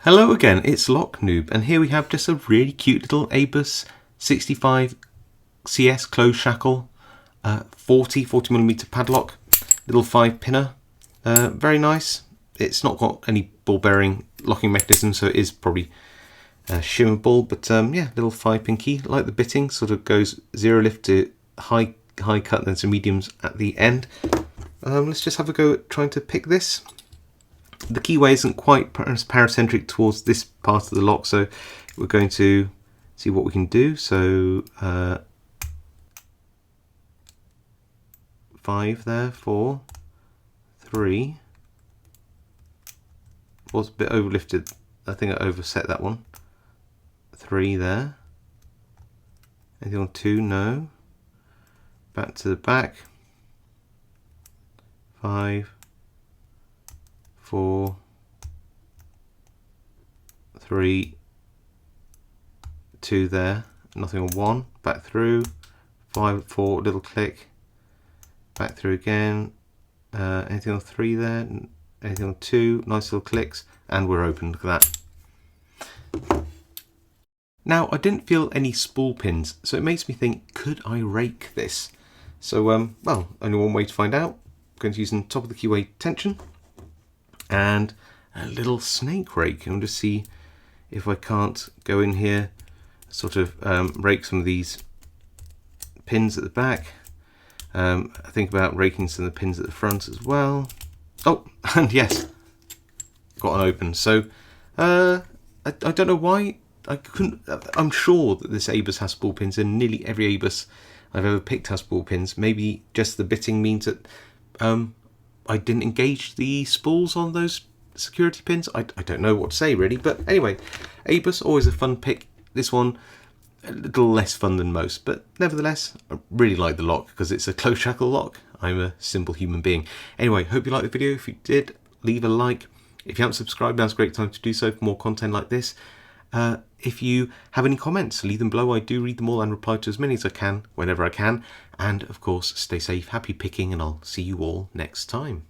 Hello again, it's Noob, and here we have just a really cute little ABUS 65 CS closed shackle, 40mm padlock, little 5-pinner, very nice. It's not got any ball bearing locking mechanism, so it is probably shimmerable, but yeah, little 5-pin key, like the bitting, sort of goes zero lift to high cut, then some mediums at the end. Let's just have a go at trying to pick this. The keyway isn't quite paracentric towards this part of the lock, so we're going to see what we can do. So 5 there, 4, 3. Was a bit overlifted. I think I overset that one. 3 there. Anything on 2? No. Back to the back. 5. 4, 3, 2 there, nothing on 1, back through, 5, 4, little click, back through again, anything on 3 there, anything on 2, nice little clicks, and we're open, look at that. Now I didn't feel any spool pins, so it makes me think, could I rake this? So well, only one way to find out. I'm going to use the top of the keyway tension and a little snake rake, and just see if I can't go in here, sort of rake some of these pins at the back. I think about raking some of the pins at the front as well. Oh, and yes, got an open. So I don't know why I couldn't. I'm sure that this ABUS has spool pins, and nearly every ABUS I've ever picked has spool pins. Maybe just the bitting means that I didn't engage the spools on those security pins. I don't know what to say really, but anyway, ABUS, always a fun pick. This one a little less fun than most, but nevertheless I really like the lock because it's a closed shackle lock. I'm a simple human being. Anyway, hope you liked the video. If you did, leave a like. If you haven't subscribed, now's a great time to do so for more content like this. If you have any comments, leave them below. I do read them all and reply to as many as I can whenever I can. And of course, stay safe, happy picking, and I'll see you all next time.